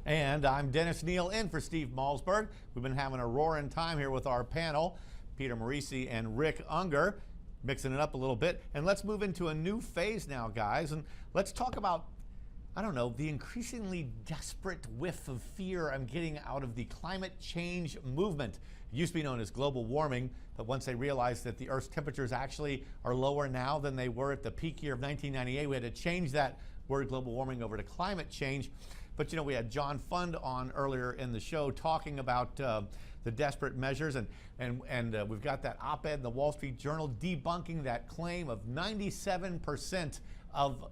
And I'm Dennis Neal in for Steve Malzberg. We've been having a roaring time here with our panel, Peter Morici and Rick Ungar, mixing it up a little bit. And let's move into a new phase now, guys. And let's talk about, I don't know, the increasingly desperate whiff of fear I'm getting out of the climate change movement. It used to be known as global warming, but once they realized that the Earth's temperatures actually are lower now than they were at the peak year of 1998, we had to change that word global warming over to climate change. But you know, we had John Fund on earlier in the show talking about the desperate measures, and we've got that op-ed in the Wall Street Journal debunking that claim of 97% of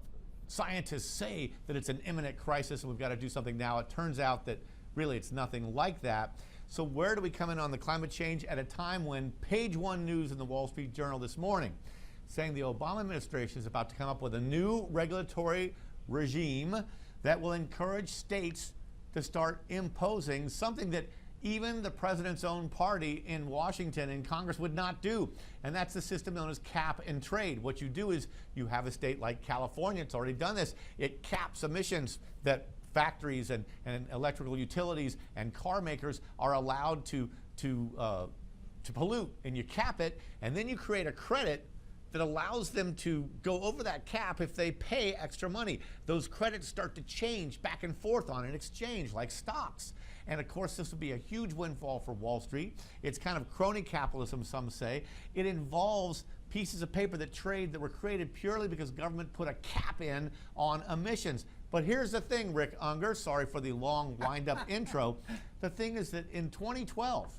scientists say that it's an imminent crisis and we've got to do something now. It turns out that really it's nothing like that. So where do we come in on the climate change at a time when page one news in the Wall Street Journal this morning saying the Obama administration is about to come up with a new regulatory regime that will encourage states to start imposing something that even the president's own party in Washington and Congress would not do. And that's the system known as cap and trade. What you do is you have a state like California, it's already done this. It caps emissions that factories and electrical utilities and car makers are allowed to pollute. And you cap it, and then you create a credit that allows them to go over that cap if they pay extra money. Those credits start to change back and forth on an exchange like stocks. And of course, this would be a huge windfall for Wall Street. It's kind of crony capitalism, some say. It involves pieces of paper that trade that were created purely because government put a cap in on emissions. But here's the thing, Rick Unger, sorry for the long wind-up intro. The thing is that in 2012,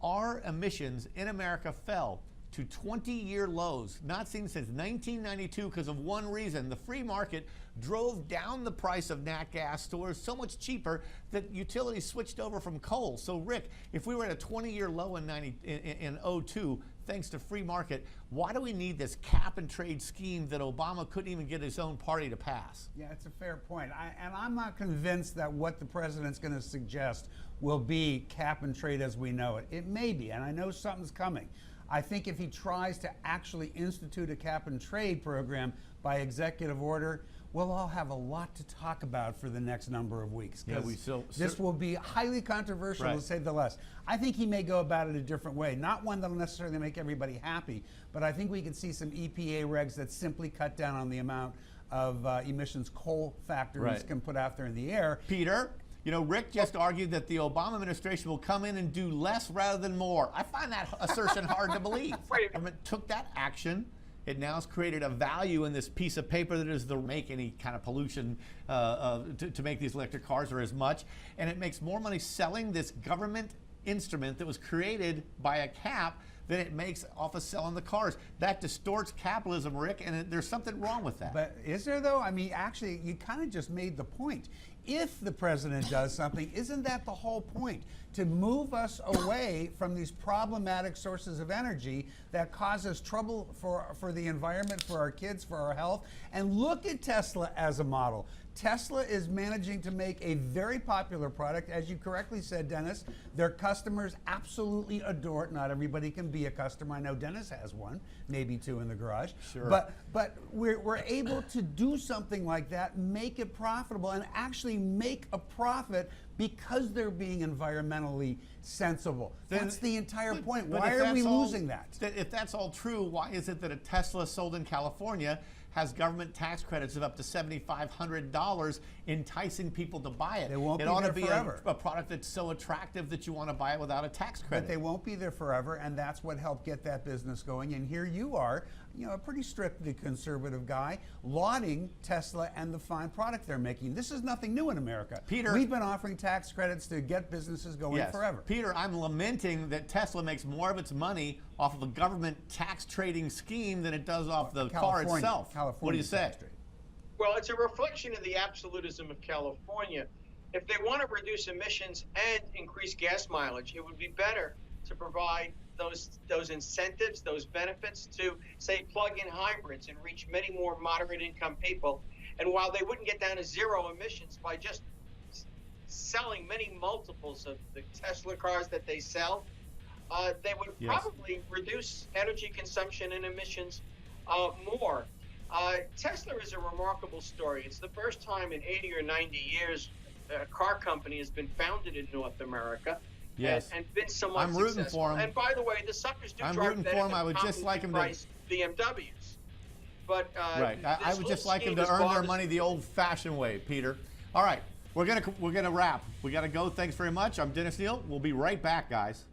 our emissions in America fell to 20-year lows, not seen since 1992 because of one reason. The free market drove down the price of nat gas stores so much cheaper that utilities switched over from coal. So Rick, if we were at a 20-year low in 02, thanks to free market, why do we need this cap and trade scheme that Obama couldn't even get his own party to pass? Yeah, it's a fair point. And I'm not convinced that what the president's going to suggest will be cap and trade as we know it. It may be, and I know something's coming. I think if he tries to actually institute a cap and trade program by executive order, we'll all have a lot to talk about for the next number of weeks. Yeah, this will be highly controversial, right, to say the least. I think he may go about it a different way. Not one that will necessarily make everybody happy, but I think we can see some EPA regs that simply cut down on the amount of emissions coal factories can put out there in the air. Peter? You know, Rick just argued that the Obama administration will come in and do less rather than more. I find that assertion hard to believe. The government took that action. It now has created a value in this piece of paper that is to make any kind of pollution to make these electric cars or as much. And it makes more money selling this government instrument that was created by a cap than it makes off of selling the cars. That distorts capitalism, Rick, and there's something wrong with that. But is there, though? I mean, actually, you kind of just made the point. If the president does something, isn't that the whole point? To move us away from these problematic sources of energy that cause us trouble for the environment, for our kids, for our health. And look at Tesla as a model. Tesla is managing to make a very popular product. As you correctly said, Dennis, their customers absolutely adore it. Not everybody can be a customer. I know Dennis has one, maybe two in the garage. Sure. But we're able to do something like that, make it profitable, and actually make a profit because they're being environmentally sensible. That's the entire point. Why are we losing that? If that's all true, why is it that a Tesla sold in California has government tax credits of up to $7,500, enticing people to buy it? They won't it be ought there to be forever. a product that's so attractive that you want to buy it without a tax credit. But they won't be there forever, and that's what helped get that business going. And here you are, you know, a pretty strictly conservative guy, lauding Tesla and the fine product they're making. This is nothing new in America. Peter, we've been offering tax credits to get businesses going forever. Peter, I'm lamenting that Tesla makes more of its money off of a government tax trading scheme than it does off the car itself. What do you say? Well, it's a reflection of the absolutism of California. If they want to reduce emissions and increase gas mileage, it would be better to provide those incentives, those benefits to, say, plug-in hybrids and reach many more moderate income people. And while they wouldn't get down to zero emissions by just selling many multiples of the Tesla cars that they sell, they would probably reduce energy consumption and emissions more. Tesla is a remarkable story. It's the first time in 80 or 90 years car company has been founded in North America. Yes. And been somewhat I'm rooting successful. for him. And by the way, the suckers do I'm drive rooting better for him. than I would just like him to. price BMWs. But Right. I would just like him to earn their money the old-fashioned way, Peter. All right. We're gonna wrap. We got to go. Thanks very much. I'm Dennis Neal. We'll be right back, guys.